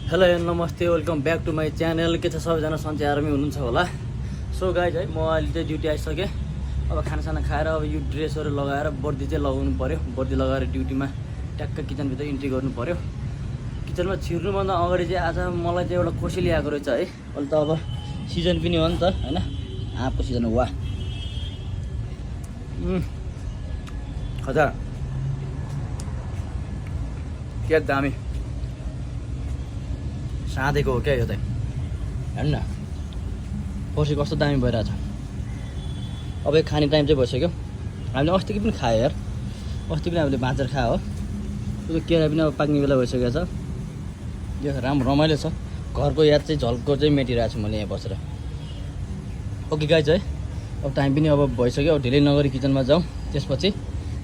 Hello नमस्ते welcome back to my channel. के छ सबैजना सन्चै आरामै हुनुहुन्छ होला। सो गाइज है म अहिले चाहिँ ड्युटी आइसकेँ। अब खानासाना खाएर अब यो ड्रेसहरू लगाएर वर्दी चाहिँ लगाउनु पऱ्यो। वर्दी लगाएर ड्युटीमा ट्याक्क किचनभित्र इन्ट्री गर्नु पऱ्यो। किचनमा छिर्नुभन्दा अगाडि चाहिँ आज मलाई चाहिँ एउटा कोसेली आएको रहेछ है। अहिले त अब सिजन पनि हो नि त होइन, आँपको सिजन हो। वा खजा क्या दामी साँधेको हो क्या यो चाहिँ, हेर्नु न पर्सि कस्तो दामी भइरहेछ। अब यो खाने टाइम चाहिँ भइसक्यो। हामीले अस्तिको पनि खायो यार, अस्ति पनि हामीले भाँचेर खायो हो। त्यो केरा पनि अब पाक्ने बेला भइसकेको छ। यो राम्रो रमाइलो छ। घरको याद चाहिँ झल्को चाहिँ मेटिरहेको छु मैले यहाँ बसेर। ओके गाइज है, अब टाइम पनि अब भइसक्यो। अब ढिलै नगरी किचनमा जाउँ। त्यसपछि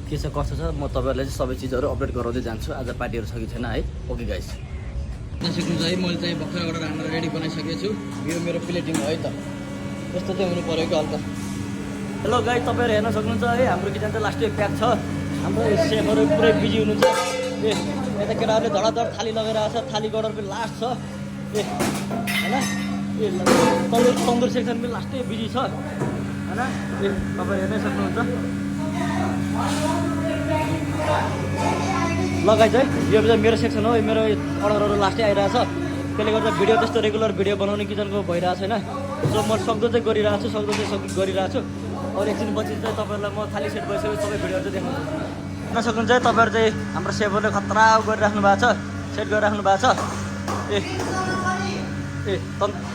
के छ कस्तो छ म तपाईँहरूलाई चाहिँ सबै चिजहरू अपडेट गराउँदै जान्छु। आज पार्टीहरू छ कि छैन है। ओके गाइज सिक्नुहुन्छ है, मैले चाहिँ भर्खर एउटा राम्ररी रेडी बनाइसकेको छु। यो मेरो प्लेटिङ हो है त, यस्तो चाहिँ हुनु पऱ्यो कि हल्का। हेलो गाइज, तपाईँहरू हेर्न सक्नुहुन्छ है, हाम्रो किचन चाहिँ लास्टै प्याक छ। हाम्रो सेफहरू पुरै बिजी हुनुहुन्छ। ए यता केटाहरूले धडाधड थाली लगाइरहेको छ। थाली गडर पनि लास्ट छ ए होइन। ए तन्दुर सेक्सन पनि लास्टै बिजी छ होइन। ए तपाईँहरू हेर्नै सक्नुहुन्छ। लगाइ चाहिँ यो चाहिँ मेरो सेक्सन हो। मेरो अर्डरहरू लास्टै आइरहेछ। त्यसले गर्दा भिडियो त्यस्तो रेगुलर भिडियो बनाउने किचनको भइरहेको छैन। सो म सक्दो चाहिँ गरिरहेको छु, गरिरहेको छु। अब एकछिन पछि चाहिँ तपाईँहरूलाई म थाली सेट भइसक्यो सबै भिडियोहरू चाहिँ देखाउँछु। हेर्न सक्नुहुन्छ है, तपाईँहरू चाहिँ हाम्रो सेफहरूले खतरा गरिराख्नु भएको छ, सेट गरिराख्नु भएको छ। ए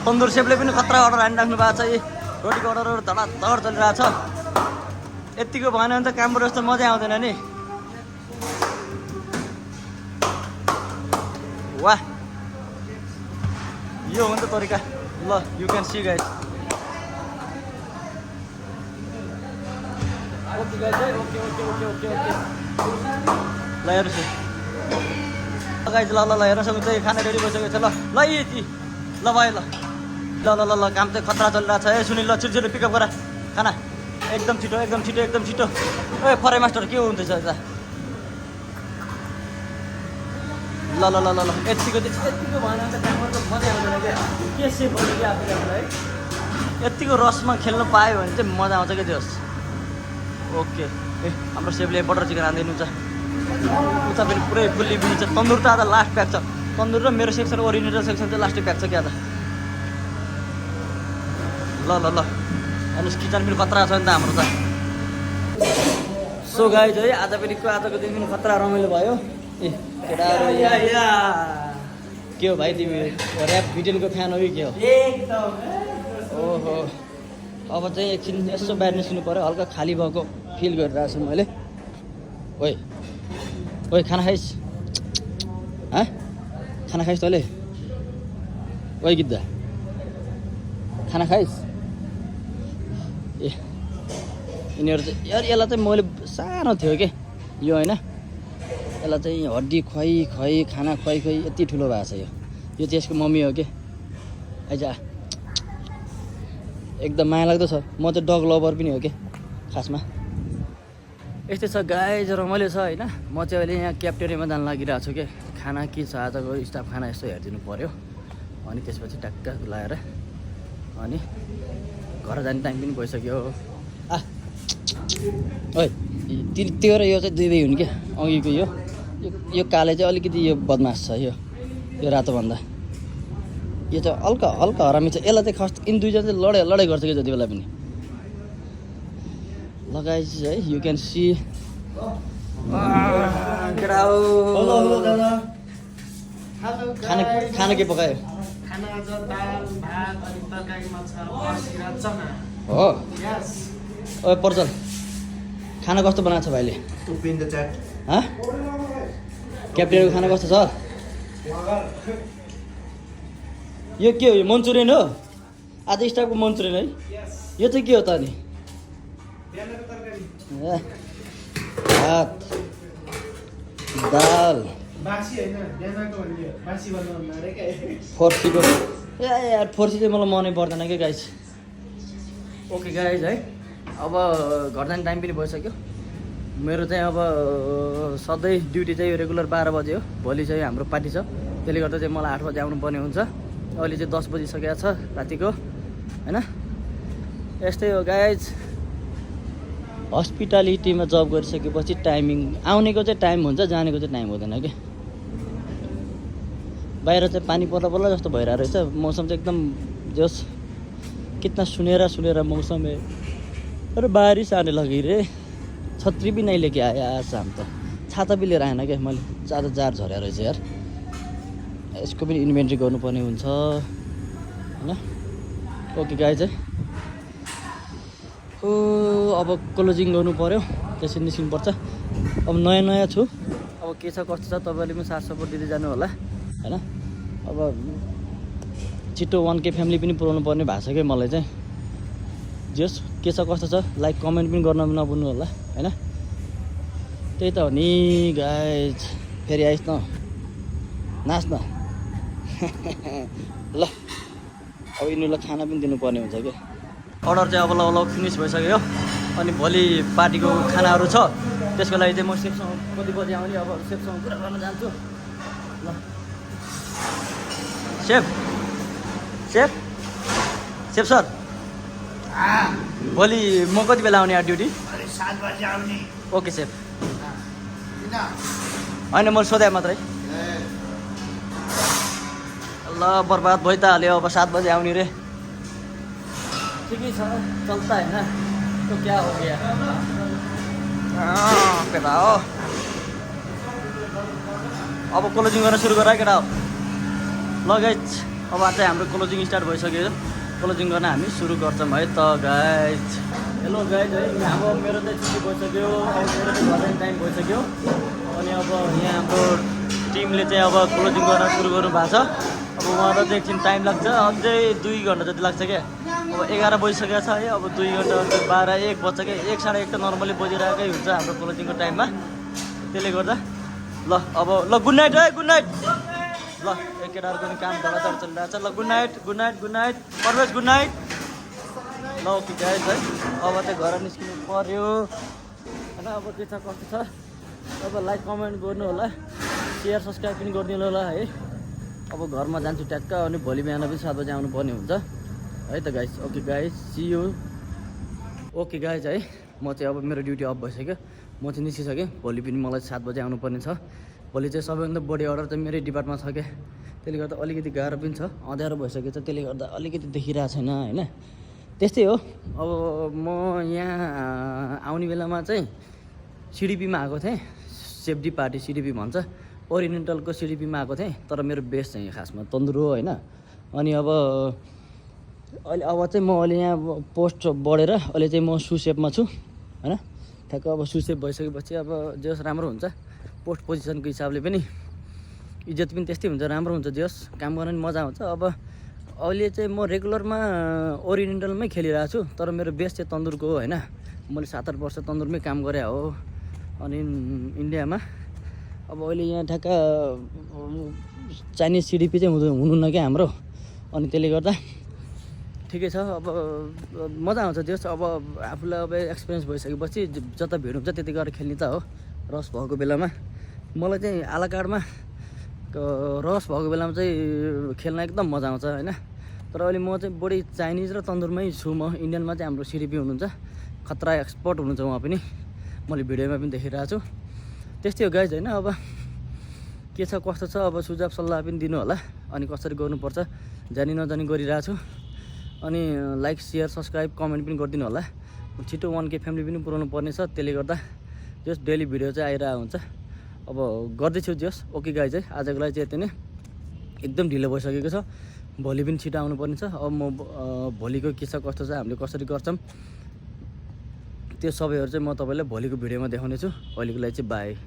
तन्दुर सेफले पनि खतरा अर्डर हानिराख्नु भएको छ। ए रोटीको अर्डरहरू धडाधड चलिरहेको छ। यत्तिको भएन भने त कामबाट जस्तो मजा आउँदैन नि। वाह यो हो नि त तरिका। ल you can see guys. Okay guys है, okay okay okay okay okay ल हेर्नुहोस् गाइज। ल ल ल हेर्न सक्नुहुन्छ, खाना रेडी भइसकेको छ। ल ल यति ल भयो। ल ल ल ल ल काम चाहिँ खतरा चलिरहेको छ। ए सुनिल ल छिटो पिकअप गर खाना, एकदम छिटो एकदम छिटो एकदम छिटो। ए फराई मास्टर के हुँदैछ यता? ल ल ल ल ल यतिको भएन भने त काममा त मजा आउँदैन क्या। के सेफ भयो कि आफूले आफूलाई यतिको रसमा खेल्नु पायो भने चाहिँ मजा आउँछ क्या त्यो। ओके ए हाम्रो सेफले बटर चिकन हालिदिनुहुन्छ। उता पनि पुरै फुल्ली बिजी छ। तन्दुर त आज लास्ट प्याक छ। तन्दुर र मेरो सेक्सन ओरिजिनल सेक्सन चाहिँ लास्टै प्याक छ क्या त। ल ल ल हेर्नुहोस् किचन पनि खतरा छ नि त हाम्रो त। सो गाइज है, आजको दिन पनि खतरा रमाइलो भयो। ए केटाहरू के हो भाइ, तिमी ऱ्याप भिडियोको फ्यान हो कि के हो? ओहो अब चाहिँ एकछिन यसो बाहिर निस्किनु पऱ्यो। हल्का खाली भएको फिल गरिरहेको छु मैले। ओइ ओइ खाना खाइस्? खाना खाइस् तैँले? ओइ गिद्दा खाना खाइस्? ए यिनीहरू चाहिँ यार यसलाई चाहिँ मैले सानो थियो कि यो होइन, यसलाई चाहिँ हड्डी खुवाइ खाना खुवाइ यति ठुलो भएको छ। यो चाहिँ यसको मम्मी हो कि। आइज एकदम माया लाग्दो छ। म चाहिँ डग लभर पनि हो कि खासमा। यस्तै छ गाइज, रमाइलो छ होइन। म चाहिँ अहिले यहाँ क्याप्टेरियामा जान लागिरहेको छु कि। खाना के छ आजको स्टाफ खाना यस्तो हेरिदिनु पऱ्यो। अनि त्यसपछि ट्याक्क लाएर अनि घर जाने टाइम पनि भइसक्यो। ओइ त्यो र यो चाहिँ दुई हुन् क्या। अघिको यो काले चाहिँ अलिकति यो बदमास छ। यो रातोभन्दा यो चाहिँ हल्का हरामी छ। यसलाई चाहिँ खास यिनी दुईजना चाहिँ लडाइ गर्छ कि जति बेला पनि। लगाइस है, यु क्यान सी। खाना के पकायो? हो ओ पर्चल खाना कस्तो बनाएको छ भाइले? क्याप्टेनको खाना कस्तो छ? यो के हो? यो मन्चुरियन हो आज स्टाफको मन्चुरियन है। यो चाहिँ के हो त अनि? भात दाल फर्सीको। ए यार फर्सी चाहिँ मलाई मनै पर्दैन क्या गाइस। ओके गाइज है, अब घर जाने टाइम पनि भइसक्यो। मेरो चाहिँ अब सधैँ ड्युटी चाहिँ रेगुलर 12 बजे हो। भोलि चाहिँ हाम्रो पार्टी छ। त्यसले गर्दा चाहिँ मलाई 8 बजे आउनुपर्ने हुन्छ। अहिले चाहिँ 10 बजिसकेको छ रातिको हैन। यस्तै हो गाइज, हस्पिटालिटीमा जब गरिसकेपछि टाइमिङ आउनेको चाहिँ टाइम हुन्छ, जानेको चाहिँ टाइम हुँदैन कि। बाहिर चाहिँ पानी पर्ला पर्ला जस्तो भइरहेको रहेछ, मौसम चाहिँ एकदम जोस, कितना सुनेरा मौसम है। अरे बारिश आने लगी रे, छतरी भी नहीं लेके आया आज शाम तो, छाता भी लिएर आएन क्या मैले, ज्यादा जार झरेर रहेछ यार। यसको पनि इन्भेन्ट्री गर्नुपर्ने हुन्छ हैन। ओके गाइज है, अब क्लोजिङ गर्नु पर्यो, त्यसरी निस्किनु पर्छ। अब नयाँ छु, अब के छ कस्तो छ तपाईँले पनि साथ सपोर्ट दिँदै जानु होला हैन। अब छिटो 1K फ्यामिली पनि पुऱ्याउनु पर्ने भएको छ क्या मलाई चाहिँ। जस के छ कस्तो छ लाइक कमेन्ट पनि गर्न नभुल्नु होला हैन। त्यही त हो नि गाइज, फेरि आइस् न, नाच न ल। अब यिनीहरूलाई खाना पनि दिनुपर्ने हुन्छ क्या। अर्डर चाहिँ अब ल फिनिस भइसक्यो। अनि भोलि पार्टीको खानाहरू छ, त्यसको लागि चाहिँ म सेफसँग कति बजी आउने, अब सेफसँग कुरा गर्न जान्छु ल। सेफ सर, भोलि म कति बेला आउने ड्युटी? 7 बजे आउने। Okay safe. होइन मैले सोधेँ मात्रै। ल बर्बाद भइ त हाल्यो, अब 7 बजे आउने रे। ठिकै छ, चल्ता है ना, तो क्या हो गया केटा हो। अब क्लोजिङ गर्न सुरु गर केटा हो। ल गाइज, अब चाहिँ हाम्रो क्लोजिङ स्टार्ट भइसक्यो। क्लोजिङ गर्न हामी सुरु गर्छौँ है त गाइज। हेलो गाइज है, अब मेरो चाहिँ छुट्टी भइसक्यो, अब मेरो चाहिँ घर टाइम भइसक्यो। अनि अब यहाँ हाम्रो टिमले चाहिँ अब क्लोजिङ गर्न सुरु गर्नु भएको छ। अब उहाँलाई चाहिँ एकछिन टाइम लाग्छ, अझै 2 घन्टा जति लाग्छ क्या। अब 11 बजिसकेको छ है, अब 2 घन्टा 12 1 बज्छ क्या। 1 साढे 1 त नर्मली बजिरहेकै हुन्छ हाम्रो क्लोजिङको टाइममा। त्यसले गर्दा ल अब ल गुड नाइट है, गुड नाइट ल। एक केटाहरूको पनि काम धडाधड चलिरहेको छ। ल good night Parvesh, good night ल। ओके गाइज है, अब चाहिँ घर निस्किनु पर्यो होइन। अब के छ कस्तो छ, अब लाइक कमेन्ट गर्नु होला, सेयर सब्सक्राइब पनि गरिदिनु होला है। अब घरमा जान्छु ट्याक्क, अनि भोलि बिहान पनि 7 बजे आउनुपर्ने हुन्छ है त guys. Okay guys, see you. Okay guys है, म चाहिँ अब मेरो ड्युटी अफ भइसक्यो, म चाहिँ निस्किसकेँ। भोलि पनि मलाई 7 बजे आउनुपर्ने छ। भोलि चाहिँ सबैभन्दा बढी अर्डर चाहिँ मेरै डिपार्टमा छ क्या। त्यसले गर्दा अलिकति गाह्रो पनि छ, अँध्यारो भइसकेको छ, त्यसले गर्दा अलिकति देखिरहेको छैन होइन। त्यस्तै हो। अब म यहाँ आउने बेलामा चाहिँ सिडिपीमा आएको थिएँ, सेफ्टी पार्टी सिडिपी भन्छ, ओरिएन्टलको सिडिपीमा आएको थिएँ। तर मेरो बेस चाहिँ खासमा तन्दुर हो होइन। अनि अब चाहिँ म अहिले यहाँ पोस्ट बढेर अहिले चाहिँ म सुसेपमा छु होइन। ठ्याक्क अब सुसेप भइसकेपछि अब जस राम्रो हुन्छ, पोस्ट पोजिसनको हिसाबले पनि इज्जत पनि त्यस्तै हुन्छ, राम्रो हुन्छ, जस काम गर्न पनि मजा आउँछ। अब अहिले चाहिँ म रेगुलरमा ओरिएन्टलमै खेलिरहेको छु, तर मेरो बेस चाहिँ तन्दुरको हो होइन। मैले 7-8 वर्ष तन्दुरमै काम गरे हो अनि इन्डियामा। अब अहिले यहाँ ठ्याक्क चाइनिज सिडिपी चाहिँ हुनुहुन्न क्या हाम्रो। अनि त्यसले गर्दा ठिकै छ, अब मजा आउँछ जस। अब आफूलाई अब एक्सपिरियन्स भइसकेपछि जता भिड हुन्छ त्यति गरेर खेल्ने त हो। रस भएको बेलामा मलाई चाहिँ आलाकाडमा रस भएको बेलामा चाहिँ खेल्न एकदम मजा आउँछ होइन। तर अहिले म चाहिँ बढी चाइनिज र तन्दुरमै छु म। इन्डियनमा चाहिँ हाम्रो सिडिपी हुनुहुन्छ, खतरा एक्सपर्ट हुनुहुन्छ उहाँ पनि, मैले भिडियोमा पनि देखिरहेको छु। त्यस्तै हो गाइज होइन। अब के छ कस्तो छ, अब सुझाव सल्लाह पनि दिनु होला, अनि कसरी गर्नुपर्छ जानी नजानी गरिरहेको छु। अनि लाइक सेयर सब्सक्राइब कमेन्ट पनि गरिदिनु होला। छिटो 1K फ्यामिली पनि पुऱ्याउनु पर्ने छ, त्यसले गर्दा जस डेली भिडियो चाहिँ आइरहेको हुन्छ। अब गर्दैछु जस। ओके गाइज है, आजको लागि चाहिँ यति नै, एकदम ढिलो भइसकेको छ। भोलि पनि छिटो आउनुपर्ने छ। अब म भोलिको के छ कस्तो छ, हामीले कसरी गर्छौँ त्यो सबैहरू चाहिँ म तपाईँलाई भोलिको भिडियोमा देखाउने छु। अहिलेको लागि चाहिँ बाई।